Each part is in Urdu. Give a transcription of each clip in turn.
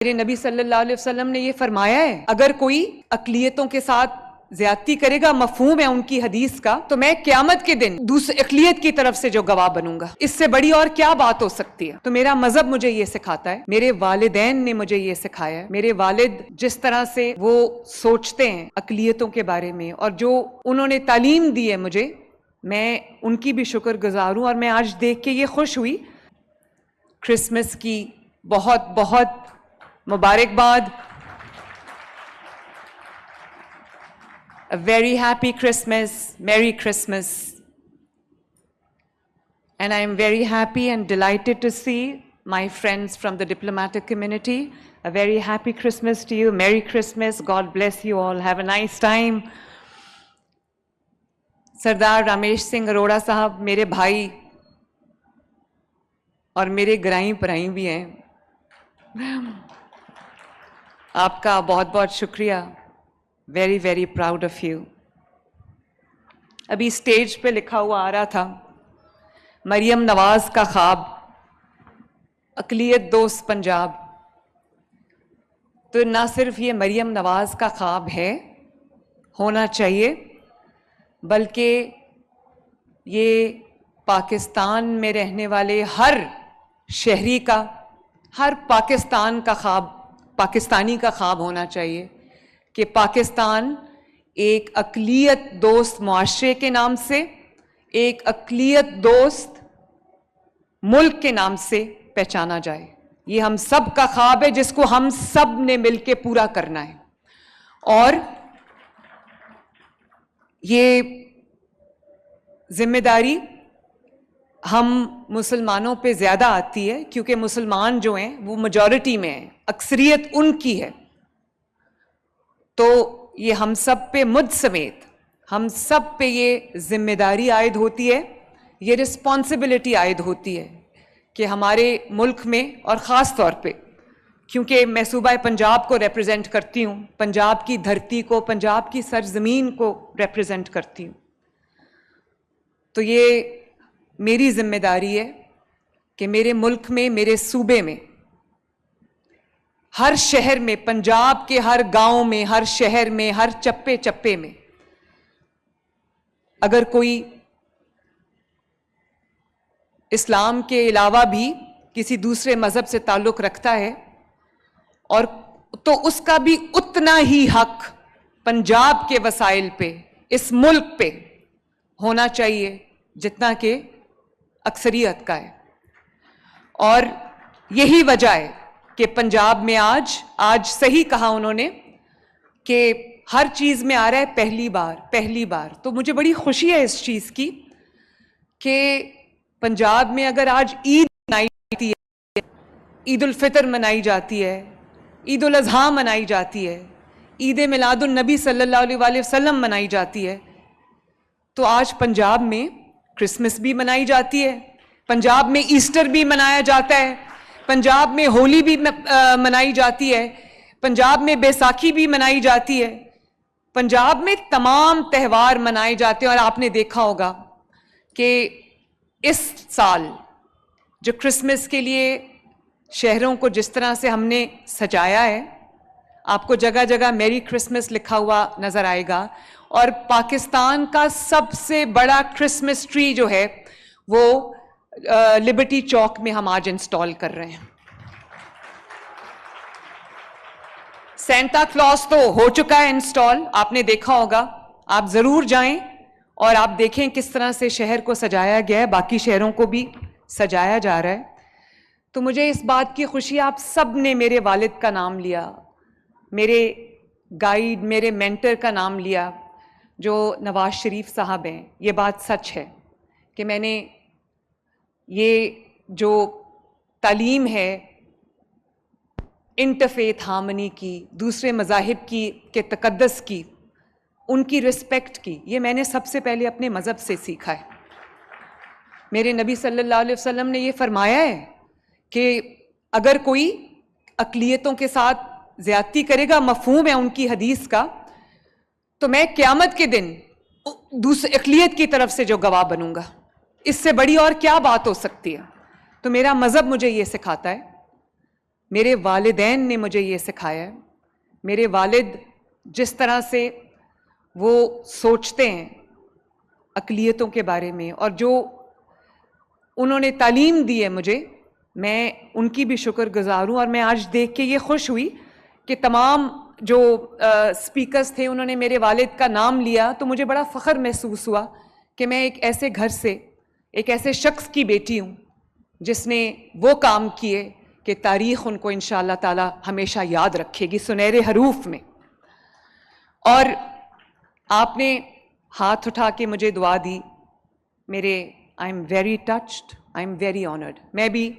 میرے نبی صلی اللہ علیہ وسلم نے یہ فرمایا ہے، اگر کوئی اقلیتوں کے ساتھ زیادتی کرے گا، مفہوم ہے ان کی حدیث کا، تو میں قیامت کے دن دوسری اقلیت کی طرف سے جو گواہ بنوں گا۔ اس سے بڑی اور کیا بات ہو سکتی ہے؟ تو میرا مذہب مجھے یہ سکھاتا ہے، میرے والدین نے مجھے یہ سکھایا ہے، میرے والد جس طرح سے وہ سوچتے ہیں اقلیتوں کے بارے میں اور جو انہوں نے تعلیم دی ہے مجھے، میں ان کی بھی شکر گزار ہوں۔ اور میں آج دیکھ کے یہ خوش ہوئی، کرسمس کی بہت بہت مبارکباد۔ A very happy Christmas, Merry Christmas. And I am very happy and delighted to see my friends from the diplomatic community. A very happy Christmas to you. Merry Christmas. God bless you all. Have a nice time. سردار رامیش سنگھ اروڑا صاحب میرے بھائی اور میرے گرائیں پرائیں بھی ہیں، آپ کا بہت بہت شکریہ۔ Very very proud of you. ابھی اسٹیج پہ لکھا ہوا آ رہا تھا، مریم نواز کا خواب، اقلیت دوست پنجاب۔ تو نہ صرف یہ مریم نواز کا خواب ہے، ہونا چاہیے، بلکہ یہ پاکستان میں رہنے والے ہر شہری کا، ہر پاکستان کا خواب، پاکستانی کا خواب ہونا چاہیے کہ پاکستان ایک اقلیت دوست معاشرے کے نام سے، ایک اقلیت دوست ملک کے نام سے پہچانا جائے۔ یہ ہم سب کا خواب ہے جس کو ہم سب نے مل کے پورا کرنا ہے۔ اور یہ ذمہ داری ہم مسلمانوں پہ زیادہ آتی ہے کیونکہ مسلمان جو ہیں وہ میجورٹی میں ہیں، اکثریت ان کی ہے۔ تو یہ ہم سب پہ، مجھ سمیت ہم سب پہ یہ ذمہ داری عائد ہوتی ہے، یہ رسپانسبلٹی عائد ہوتی ہے کہ ہمارے ملک میں، اور خاص طور پہ کیونکہ میں صوبہ پنجاب کو ریپرزینٹ کرتی ہوں، پنجاب کی دھرتی کو، پنجاب کی سرزمین کو ریپرزینٹ کرتی ہوں، تو یہ میری ذمہ داری ہے کہ میرے ملک میں، میرے صوبے میں، ہر شہر میں، پنجاب کے ہر گاؤں میں، ہر شہر میں، ہر چپے چپے میں اگر کوئی اسلام کے علاوہ بھی کسی دوسرے مذہب سے تعلق رکھتا ہے، اور تو اس کا بھی اتنا ہی حق پنجاب کے وسائل پہ، اس ملک پہ ہونا چاہیے جتنا کہ اکثریت کا ہے۔ اور یہی وجہ ہے کہ پنجاب میں آج صحیح کہا انہوں نے کہ ہر چیز میں آ رہا ہے پہلی بار۔ تو مجھے بڑی خوشی ہے اس چیز کی کہ پنجاب میں اگر آج عید منائی جاتی ہے، عید الفطر منائی جاتی ہے، عید الاضحیٰ منائی جاتی ہے، عید میلاد النبی صلی اللہ علیہ وآلہ وسلم منائی جاتی ہے، تو آج پنجاب میں کرسمس بھی منائی جاتی ہے، پنجاب میں ایسٹر بھی منایا جاتا ہے، پنجاب میں ہولی بھی منائی جاتی ہے، پنجاب میں بیساکھی بھی منائی جاتی ہے، پنجاب میں تمام تہوار منائے جاتے ہیں۔ اور آپ نے دیکھا ہوگا کہ اس سال جو کرسمس کے لیے شہروں کو جس طرح سے ہم نے سجایا ہے، آپ کو جگہ جگہ میری کرسمس لکھا ہوا نظر آئے گا، اور پاکستان کا سب سے بڑا کرسمس ٹری جو ہے وہ لبرٹی چوک میں ہم آج انسٹال کر رہے ہیں۔ سینٹا کلاس تو ہو چکا ہے انسٹال، آپ نے دیکھا ہوگا، آپ ضرور جائیں اور آپ دیکھیں کس طرح سے شہر کو سجایا گیا ہے، باقی شہروں کو بھی سجایا جا رہا ہے۔ تو مجھے اس بات کی خوشی، آپ سب نے میرے والد کا نام لیا، میرے گائیڈ، میرے مینٹر کا نام لیا جو نواز شریف صاحب ہیں۔ یہ بات سچ ہے کہ میں نے یہ جو تعلیم ہے انٹرفیتھ ہارمنی کی، دوسرے مذاہب کے تقدس کی، ان کی رسپیکٹ کی، یہ میں نے سب سے پہلے اپنے مذہب سے سیکھا ہے۔ میرے نبی صلی اللہ علیہ وسلم نے یہ فرمایا ہے کہ اگر کوئی اقلیتوں کے ساتھ زیادتی کرے گا، مفہوم ہے ان کی حدیث کا، تو میں قیامت کے دن دوسری اقلیت کی طرف سے جو گواہ بنوں گا۔ اس سے بڑی اور کیا بات ہو سکتی ہے؟ تو میرا مذہب مجھے یہ سکھاتا ہے میرے والدین نے مجھے یہ سکھایا ہے. میرے والد جس طرح سے وہ سوچتے ہیں اقلیتوں کے بارے میں اور جو انہوں نے تعلیم دی ہے مجھے, میں ان کی بھی شکر گزار ہوں. اور میں آج دیکھ کے یہ خوش ہوئی کہ تمام جو اسپیکرز تھے انہوں نے میرے والد کا نام لیا, تو مجھے بڑا فخر محسوس ہوا کہ میں ایک ایسے گھر سے, ایک ایسے شخص کی بیٹی ہوں جس نے وہ کام کیے کہ تاریخ ان کو انشاءاللہ تعالی ہمیشہ یاد رکھے گی سنہرے حروف میں. اور آپ نے ہاتھ اٹھا کے مجھے دعا دی, میرے I am very touched, I am very honoured. میں بھی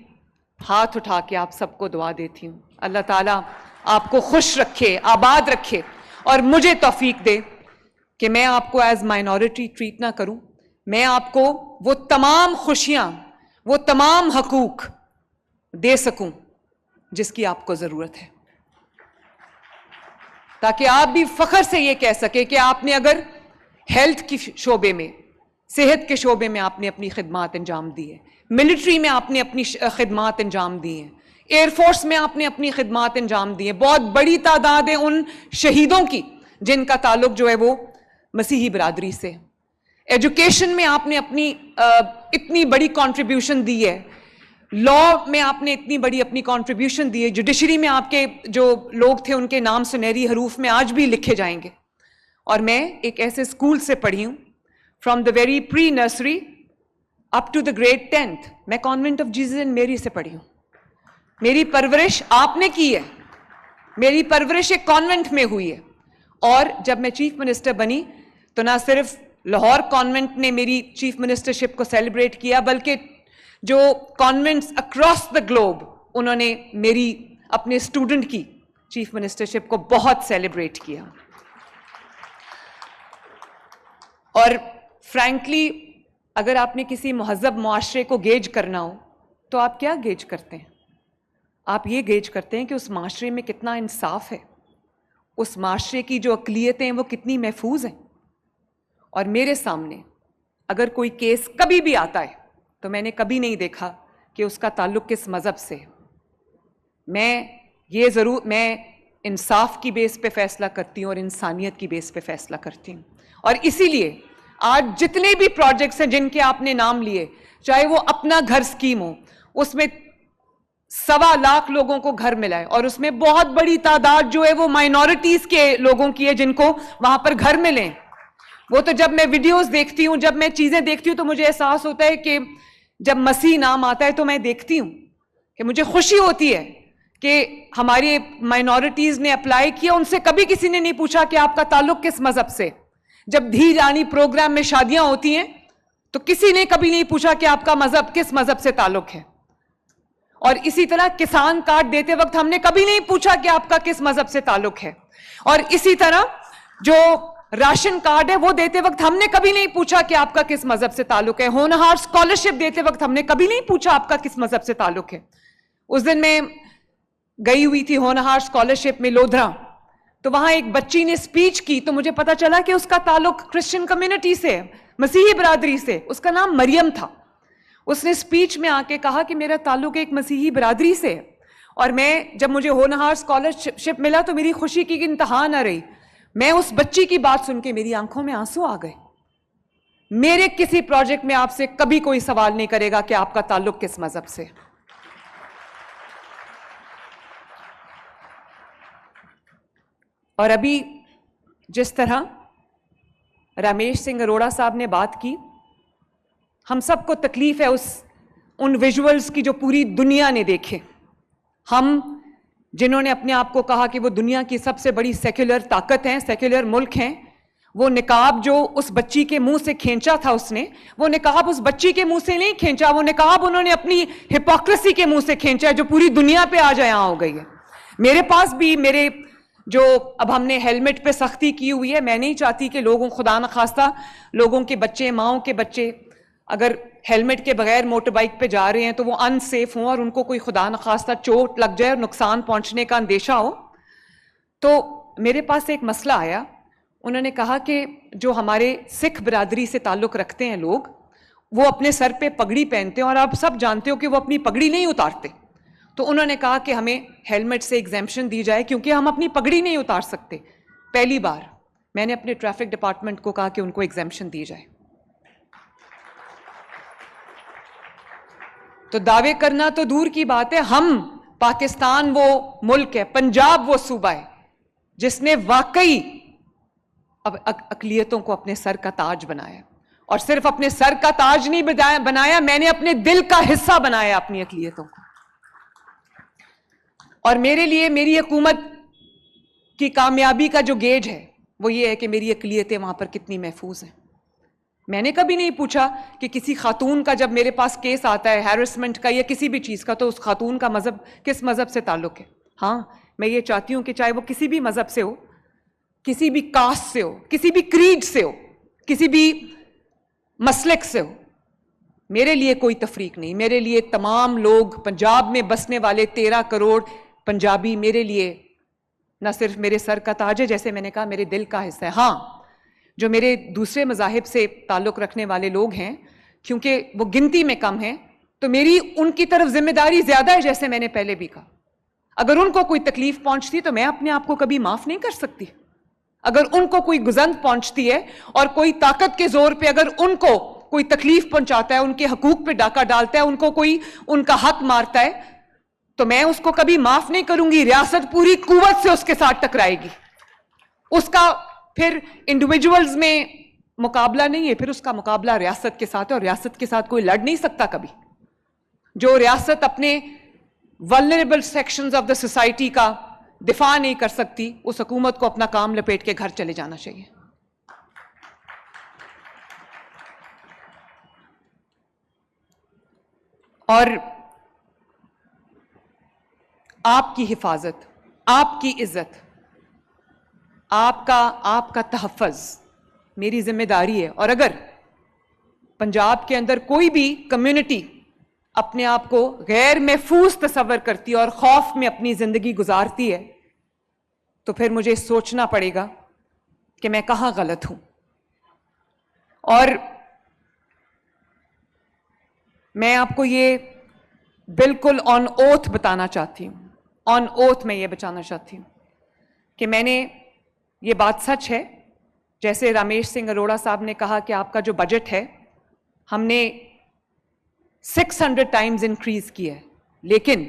ہاتھ اٹھا کے آپ سب کو دعا دیتی ہوں, اللہ تعالیٰ آپ کو خوش رکھے, آباد رکھے, اور مجھے توفیق دے کہ میں آپ کو ایز مائنورٹی ٹریٹ نہ کروں. میں آپ کو وہ تمام خوشیاں, وہ تمام حقوق دے سکوں جس کی آپ کو ضرورت ہے, تاکہ آپ بھی فخر سے یہ کہہ سکے کہ آپ نے اگر ہیلتھ کی شعبے میں, صحت کے شعبے میں آپ نے اپنی خدمات انجام دی ہے, ملٹری میں آپ نے اپنی خدمات انجام دی ہیں, ایئر فورس میں آپ نے اپنی خدمات انجام دی ہیں. بہت بڑی تعداد ہے ان شہیدوں کی جن کا تعلق جو ہے وہ مسیحی برادری سے. ایجوکیشن میں آپ نے اپنی اتنی بڑی کنٹریبیوشن دی ہے, لاء میں آپ نے اتنی بڑی اپنی کنٹریبیوشن دی ہے, جوڈیشری میں آپ کے جو لوگ تھے ان کے نام سنہری حروف میں آج بھی لکھے جائیں گے. اور میں ایک ایسے اسکول سے پڑھی ہوں, from the very pre nursery up to the grade 10th, میں کانوینٹ آف جیزس اینڈ میری سے پڑھی ہوں. میری پرورش آپ نے کی ہے, میری پرورش ایک کانوینٹ میں ہوئی ہے. اور جب میں چیف منسٹر بنی تو نہ صرف لاہور کانوینٹ نے میری چیف منسٹرشپ کو سیلیبریٹ کیا, بلکہ جو کانوینٹس اکراس دا گلوب انہوں نے میری اپنے اسٹوڈنٹ کی چیف منسٹرشپ کو بہت سیلیبریٹ کیا. اور فرینکلی اگر آپ نے کسی مہذب معاشرے کو گیج کرنا ہو تو آپ کیا گیج کرتے ہیں؟ آپ یہ گیج کرتے ہیں کہ اس معاشرے میں کتنا انصاف ہے, اس معاشرے کی جو اقلیتیں ہیں وہ کتنی محفوظ ہیں. اور میرے سامنے اگر کوئی کیس کبھی بھی آتا ہے تو میں نے کبھی نہیں دیکھا کہ اس کا تعلق کس مذہب سے ہے. میں انصاف کی بیس پہ فیصلہ کرتی ہوں اور انسانیت کی بیس پہ فیصلہ کرتی ہوں. اور اسی لیے آج جتنے بھی پروجیکٹس ہیں جن کے آپ نے نام لیے, چاہے وہ اپنا گھر اسکیم ہو, اس میں 1.25 لاکھ لوگوں کو گھر ملا ہے, اور اس میں بہت بڑی تعداد جو ہے وہ مائنورٹیز کے لوگوں کی ہے جن کو وہاں پر گھر ملے. وہ تو جب میں ویڈیوز دیکھتی ہوں, جب میں چیزیں دیکھتی ہوں تو مجھے احساس ہوتا ہے کہ جب مسیح نام آتا ہے تو میں دیکھتی ہوں کہ مجھے خوشی ہوتی ہے کہ ہماری مائنورٹیز نے اپلائی کیا, ان سے کبھی کسی نے نہیں پوچھا کہ آپ کا تعلق کس مذہب سے. جب دھی رانی پروگرام میں شادیاں ہوتی ہیں تو کسی نے کبھی نہیں پوچھا کہ آپ کا مذہب کس مذہب سے تعلق ہے. اور اسی طرح کسان کارڈ دیتے وقت ہم نے کبھی نہیں پوچھا کہ آپ کا کس مذہب سے تعلق ہے. اور اسی طرح جو راشن کارڈ ہے وہ دیتے وقت ہم نے کبھی نہیں پوچھا کہ آپ کا کس مذہب سے تعلق ہے. ہونہار اسکالرشپ دیتے وقت ہم نے کبھی نہیں پوچھا آپ کا کس مذہب سے تعلق ہے. اس دن میں گئی ہوئی تھی ہونہار اسکالرشپ میں لودھرا, تو وہاں ایک بچی نے اسپیچ کی تو مجھے پتا چلا کہ اس کا تعلق کرسچن کمیونٹی سے, مسیحی برادری سے. اس کا نام مریم تھا. اس نے اسپیچ میں آ کے کہا کہ میرا تعلق ایک مسیحی برادری سے. اور میں جب مجھے ہونہار اسکالرشپ ملا تو میری خوشی کی انتہا نہ رہی. میں اس بچی کی بات سن کے میری آنکھوں میں آنسو آ گئے. میرے کسی پروجیکٹ میں آپ سے کبھی کوئی سوال نہیں کرے گا کہ آپ کا تعلق کس مذہب سے. اور ابھی جس طرح رمیش سنگھ اروڑا صاحب نے بات کی, ہم سب کو تکلیف ہے ان ویژولز کی جو پوری دنیا نے دیکھے. ہم جنہوں نے اپنے آپ کو کہا کہ وہ دنیا کی سب سے بڑی سیکولر طاقت ہیں, سیکولر ملک ہیں, وہ نقاب جو اس بچی کے منہ سے کھینچا تھا اس نے, وہ نقاب اس بچی کے منہ سے نہیں کھینچا, وہ نقاب انہوں نے اپنی ہپوکریسی کے منہ سے کھینچا ہے جو پوری دنیا پہ آج یہاں ہو گئی ہے. میرے پاس بھی میرے جو اب ہم نے ہیلمٹ پہ سختی کی ہوئی ہے, میں نہیں چاہتی کہ لوگوں, خدا نخواستہ لوگوں کے بچے, ماؤں کے بچے اگر ہیلمٹ کے بغیر موٹر بائک پہ جا رہے ہیں تو وہ ان سیف ہوں اور ان کو کوئی خدا نخواستہ چوٹ لگ جائے اور نقصان پہنچنے کا اندیشہ ہو. تو میرے پاس ایک مسئلہ آیا, انہوں نے کہا کہ جو ہمارے سکھ برادری سے تعلق رکھتے ہیں لوگ, وہ اپنے سر پہ پگڑی پہنتے ہیں اور آپ سب جانتے ہو کہ وہ اپنی پگڑی نہیں اتارتے. تو انہوں نے کہا کہ ہمیں ہیلمٹ سے ایگزیمپشن دی جائے کیونکہ ہم اپنی پگڑی نہیں اتار سکتے. پہلی بار میں نے اپنے ٹریفک ڈپارٹمنٹ کو کہا کہ ان کو ایگزیمپشن دی جائے. تو دعوے کرنا تو دور کی بات ہے, ہم پاکستان وہ ملک ہے, پنجاب وہ صوبہ ہے جس نے واقعی اب اقلیتوں کو اپنے سر کا تاج بنایا, اور صرف اپنے سر کا تاج نہیں بنایا, میں نے اپنے دل کا حصہ بنایا اپنی اقلیتوں کو. اور میرے لیے میری حکومت کی کامیابی کا جو گیج ہے وہ یہ ہے کہ میری اقلیتیں وہاں پر کتنی محفوظ ہیں. میں نے کبھی نہیں پوچھا کہ کسی خاتون کا جب میرے پاس کیس آتا ہے ہیرسمنٹ کا یا کسی بھی چیز کا تو اس خاتون کا مذہب کس مذہب سے تعلق ہے. ہاں میں یہ چاہتی ہوں کہ چاہے وہ کسی بھی مذہب سے ہو, کسی بھی کاسٹ سے ہو, کسی بھی کریڈ سے ہو, کسی بھی مسلک سے ہو, میرے لیے کوئی تفریق نہیں. میرے لیے تمام لوگ, پنجاب میں بسنے والے 13 کروڑ پنجابی میرے لیے نہ صرف میرے سر کا تاج ہے, جیسے میں نے کہا میرے دل کا حصہ ہے. ہاں جو میرے دوسرے مذاہب سے تعلق رکھنے والے لوگ ہیں, کیونکہ وہ گنتی میں کم ہیں, تو میری ان کی طرف ذمہ داری زیادہ ہے, جیسے میں نے پہلے بھی کہا. اگر ان کو کوئی تکلیف پہنچتی تو میں اپنے آپ کو کبھی معاف نہیں کر سکتی. اگر ان کو کوئی گزند پہنچتی ہے اور کوئی طاقت کے زور پہ اگر ان کو کوئی تکلیف پہنچاتا ہے, ان کے حقوق پہ ڈاکہ ڈالتا ہے, ان کو کوئی ان کا حق مارتا ہے, تو میں اس کو کبھی معاف نہیں کروں گی. ریاست پوری قوت سے اس کے ساتھ ٹکرائے گی. اس کا پھر انڈیویجولز میں مقابلہ نہیں ہے, پھر اس کا مقابلہ ریاست کے ساتھ ہے, اور ریاست کے ساتھ کوئی لڑ نہیں سکتا کبھی. جو ریاست اپنے vulnerable sections of the society کا دفاع نہیں کر سکتی, اس حکومت کو اپنا کام لپیٹ کے گھر چلے جانا چاہیے. اور آپ کی حفاظت, آپ کی عزت, آپ کا تحفظ میری ذمہ داری ہے. اور اگر پنجاب کے اندر کوئی بھی کمیونٹی اپنے آپ کو غیر محفوظ تصور کرتی ہے اور خوف میں اپنی زندگی گزارتی ہے, تو پھر مجھے سوچنا پڑے گا کہ میں کہاں غلط ہوں. اور میں آپ کو یہ بالکل آن اوتھ بتانا چاہتی ہوں, آن اوتھ میں یہ بچانا چاہتی ہوں کہ میں نے, یہ بات سچ ہے, جیسے رامیش سنگھ اروڑا صاحب نے کہا کہ آپ کا جو بجٹ ہے ہم نے 600 ٹائمز انکریز کیا ہے, لیکن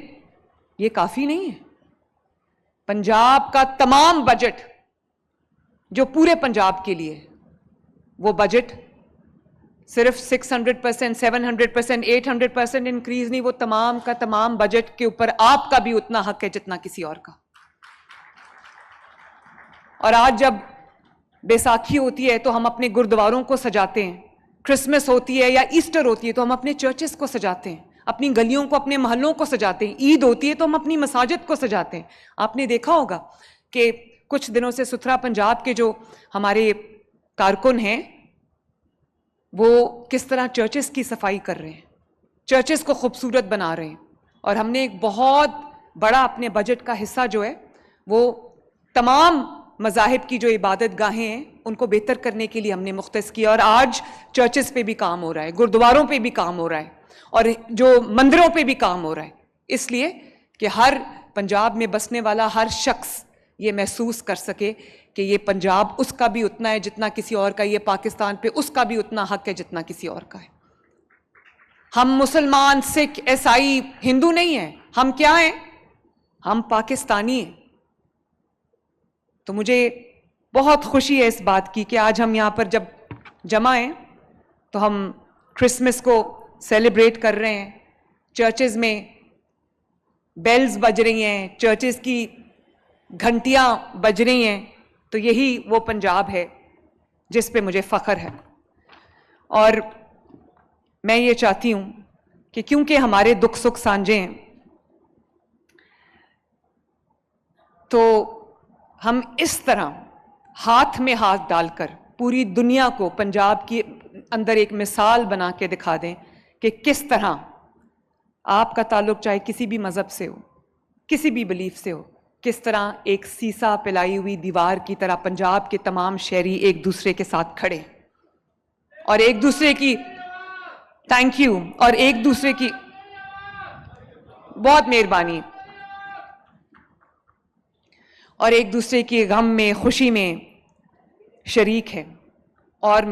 یہ کافی نہیں ہے. پنجاب کا تمام بجٹ جو پورے پنجاب کے لیے, وہ بجٹ صرف 600%, 700%, 800% انکریز نہیں, وہ تمام کا تمام بجٹ کے اوپر آپ کا بھی اتنا حق ہے جتنا کسی اور کا. اور آج جب بیساکھی ہوتی ہے تو ہم اپنے گردواروں کو سجاتے ہیں, کرسمس ہوتی ہے یا ایسٹر ہوتی ہے تو ہم اپنے چرچز کو سجاتے ہیں, اپنی گلیوں کو, اپنے محلوں کو سجاتے ہیں, عید ہوتی ہے تو ہم اپنی مساجد کو سجاتے ہیں. آپ نے دیکھا ہوگا کہ کچھ دنوں سے ستھرا پنجاب کے جو ہمارے کارکن ہیں وہ کس طرح چرچز کی صفائی کر رہے ہیں, چرچز کو خوبصورت بنا رہے ہیں. اور ہم نے ایک بہت بڑا اپنے بجٹ کا حصہ جو ہے وہ تمام مذاہب کی جو عبادت گاہیں ہیں ان کو بہتر کرنے کے لیے ہم نے مختص کیا. اور آج چرچز پہ بھی کام ہو رہا ہے, گردواروں پہ بھی کام ہو رہا ہے, اور جو مندروں پہ بھی کام ہو رہا ہے, اس لیے کہ ہر پنجاب میں بسنے والا ہر شخص یہ محسوس کر سکے کہ یہ پنجاب اس کا بھی اتنا ہے جتنا کسی اور کا, یہ پاکستان پہ اس کا بھی اتنا حق ہے جتنا کسی اور کا ہے. ہم مسلمان, سکھ, عیسائی, ہندو نہیں ہیں, ہم کیا ہیں؟ ہم پاکستانی ہیں. تو مجھے بہت خوشی ہے اس بات کی کہ آج ہم یہاں پر جب جمع ہیں تو ہم کرسمس کو سیلیبریٹ کر رہے ہیں, چرچز میں بیلز بج رہی ہیں, چرچز کی گھنٹیاں بج رہی ہیں, تو یہی وہ پنجاب ہے جس پہ مجھے فخر ہے. اور میں یہ چاہتی ہوں کہ کیونکہ ہمارے دکھ سکھ سانجے ہیں تو ہم اس طرح ہاتھ میں ہاتھ ڈال کر پوری دنیا کو پنجاب کی اندر ایک مثال بنا کے دکھا دیں کہ کس طرح آپ کا تعلق چاہے کسی بھی مذہب سے ہو, کسی بھی بلیف سے ہو, کس طرح ایک سیسا پلائی ہوئی دیوار کی طرح پنجاب کے تمام شہری ایک دوسرے کے ساتھ کھڑے اور ایک دوسرے کی تھینک یو اور ایک دوسرے کی بہت مہربانی. اور ایک دوسرے کی غم میں خوشی میں شریک ہے. اور